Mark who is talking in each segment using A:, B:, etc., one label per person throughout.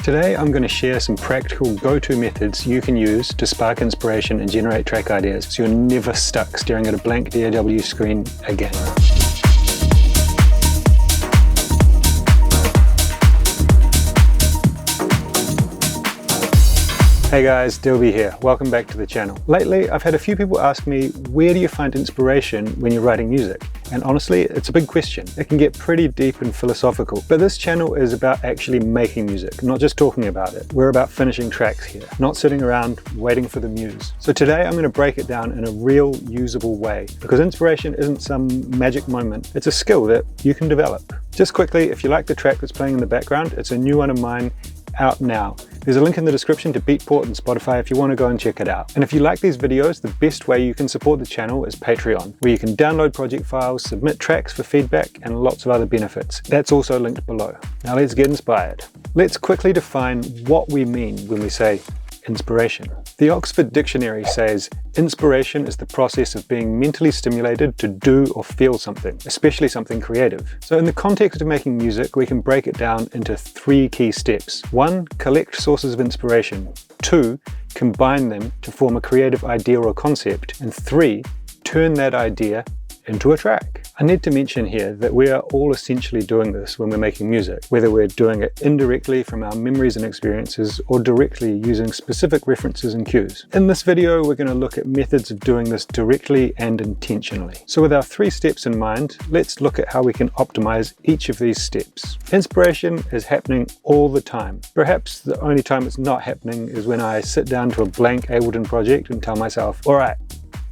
A: Today I'm going to share some practical go-to methods you can use to spark inspiration and generate track ideas so you're never stuck staring at a blank DAW screen again. Hey guys, Dilby here. Welcome back to the channel. Lately, I've had a few people ask me, where do you find inspiration when you're writing music? And honestly, it's a big question. It can get pretty deep and philosophical, but this channel is about actually making music, not just talking about it. We're about finishing tracks here, not sitting around waiting for the muse. So today I'm going to break it down in a real, usable way, because inspiration isn't some magic moment. It's a skill that you can develop. Just quickly, if you like the track that's playing in the background, it's a new one of mine, out now. There's a link in the description to Beatport and Spotify if you want to go and check it out. And if you like these videos, the best way you can support the channel is Patreon, where you can download project files, submit tracks for feedback, and lots of other benefits. That's also linked below. Now let's get inspired. Let's quickly define what we mean when we say inspiration. The Oxford Dictionary says, inspiration is the process of being mentally stimulated to do or feel something, especially something creative. So in the context of making music, we can break it down into 3 key steps. 1, collect sources of inspiration. 2, combine them to form a creative idea or concept. And 3, turn that idea into a track. I need to mention here that we are all essentially doing this when we're making music, whether we're doing it indirectly from our memories and experiences or directly using specific references and cues. In this video, we're going to look at methods of doing this directly and intentionally. So with our 3 steps in mind, let's look at how we can optimize each of these steps. Inspiration is happening all the time. Perhaps the only time it's not happening is when I sit down to a blank Ableton project and tell myself, all right,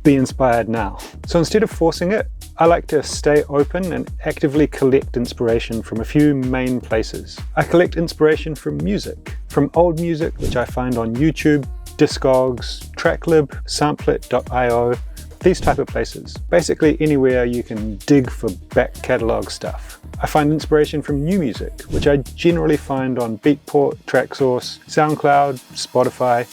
A: be inspired now. So instead of forcing it, I like to stay open and actively collect inspiration from a few main places. I collect inspiration from music, from old music which I find on YouTube, Discogs, Tracklib, Samplet.io, these type of places. Basically anywhere you can dig for back catalogue stuff. I find inspiration from new music, which I generally find on Beatport, TrackSource, SoundCloud, Spotify,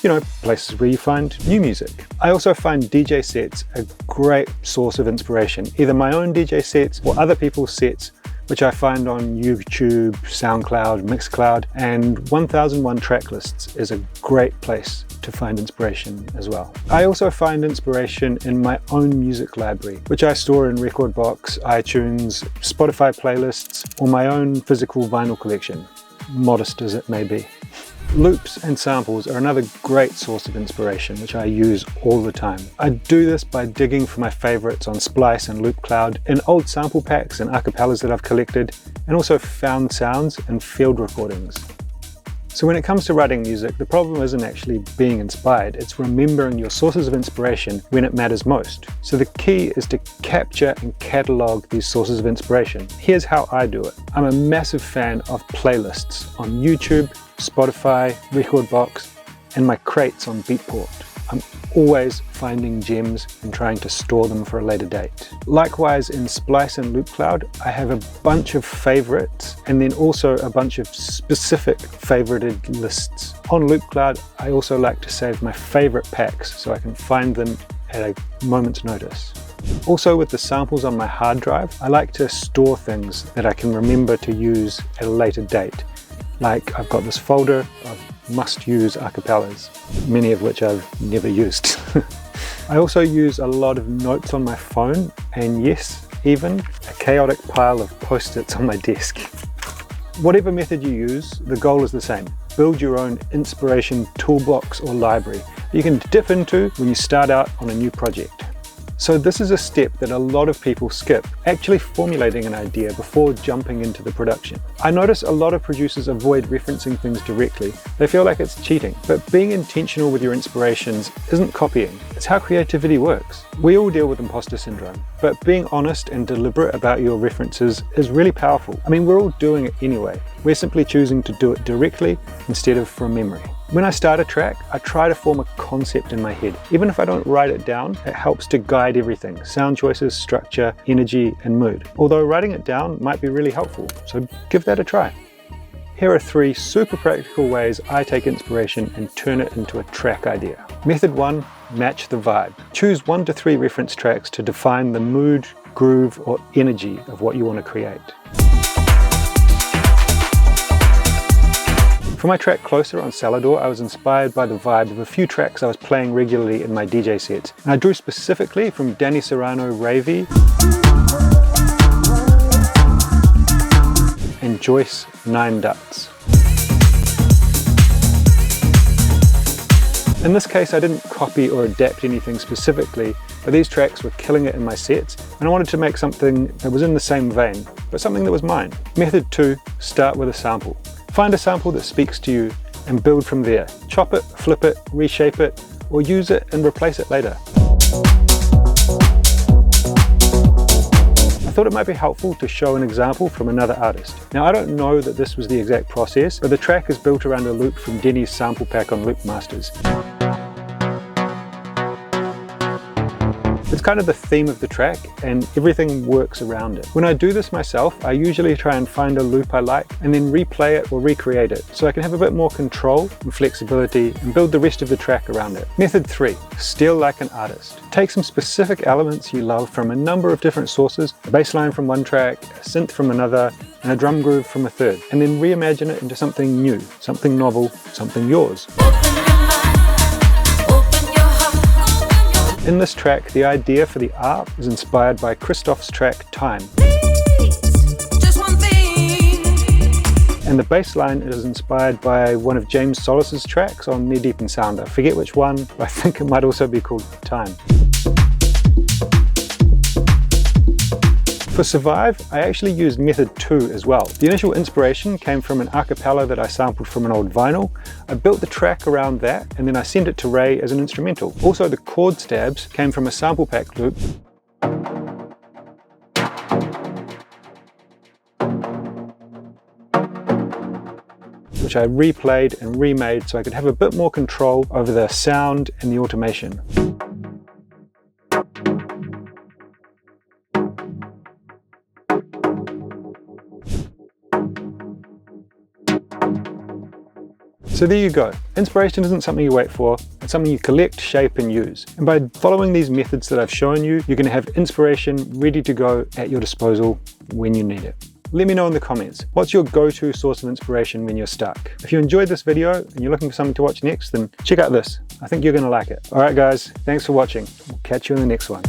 A: places where you find new music. I also find DJ sets a great source of inspiration, either my own DJ sets or other people's sets, which I find on YouTube, SoundCloud, Mixcloud, and 1001 track lists is a great place to find inspiration as well. I also find inspiration in my own music library, which I store in Rekordbox, iTunes, Spotify playlists, or my own physical vinyl collection, modest as it may be. Loops and samples are another great source of inspiration, which I use all the time. I do this by digging for my favorites on Splice and LoopCloud, in old sample packs and acapellas that I've collected, and also found sounds and field recordings. So when it comes to writing music, the problem isn't actually being inspired, it's remembering your sources of inspiration when it matters most. So the key is to capture and catalog these sources of inspiration. Here's how I do it. I'm a massive fan of playlists on YouTube, Spotify, Rekordbox, and my crates on Beatport. I'm always finding gems and trying to store them for a later date. Likewise, in Splice and LoopCloud, I have a bunch of favorites and then also a bunch of specific favorited lists. On LoopCloud, I also like to save my favorite packs so I can find them at a moment's notice. Also with the samples on my hard drive, I like to store things that I can remember to use at a later date. Like I've got this folder of must-use acapellas, many of which I've never used. I also use a lot of notes on my phone, and yes, even a chaotic pile of post-its on my desk. Whatever method you use, the goal is the same. Build your own inspiration toolbox or library that you can dip into when you start out on a new project. So this is a step that a lot of people skip, actually formulating an idea before jumping into the production. I notice a lot of producers avoid referencing things directly. They feel like it's cheating, but being intentional with your inspirations isn't copying. It's how creativity works. We all deal with imposter syndrome, but being honest and deliberate about your references is really powerful. I mean, we're all doing it anyway. We're simply choosing to do it directly instead of from memory. When I start a track, I try to form a concept in my head. Even if I don't write it down, it helps to guide everything: sound choices, structure, energy, and mood. Although writing it down might be really helpful, so give that a try. Here are 3 super practical ways I take inspiration and turn it into a track idea. Method 1, match the vibe. Choose 1 to 3 reference tracks to define the mood, groove, or energy of what you want to create. For my track Closer on Salador, I was inspired by the vibe of a few tracks I was playing regularly in my DJ sets. And I drew specifically from Danny Serrano Ravey and Joyce 9 Duts. In this case, I didn't copy or adapt anything specifically, but these tracks were killing it in my sets, and I wanted to make something that was in the same vein, but something that was mine. Method 2, start with a sample. Find a sample that speaks to you and build from there. Chop it, flip it, reshape it, or use it and replace it later. I thought it might be helpful to show an example from another artist. Now, I don't know that this was the exact process, but the track is built around a loop from Denny's sample pack on Loop Masters. It's kind of the theme of the track, and everything works around it. When I do this myself, I usually try and find a loop I like and then replay it or recreate it, so I can have a bit more control and flexibility and build the rest of the track around it. Method 3, steal like an artist. Take some specific elements you love from a number of different sources, a bass line from one track, a synth from another, and a drum groove from a third, and then reimagine it into something new, something novel, something yours. In this track, the idea for the art is inspired by Christoph's track Time. And the bass line is inspired by one of James Solis's tracks on Knee Deep in Sound. I forget which one, but I think it might also be called Time. For Survive, I actually used method 2 as well. The initial inspiration came from an a cappella that I sampled from an old vinyl. I built the track around that, and then I sent it to Ray as an instrumental. Also, the chord stabs came from a sample pack loop which I replayed and remade so I could have a bit more control over the sound and the automation. So there you go. Inspiration isn't something you wait for, it's something you collect, shape and use. And by following these methods that I've shown you, you're going to have inspiration ready to go at your disposal when you need it. Let me know in the comments, what's your go-to source of inspiration when you're stuck? If you enjoyed this video and you're looking for something to watch next, then check out this. I think you're going to like it. Alright guys, thanks for watching. We'll catch you in the next one.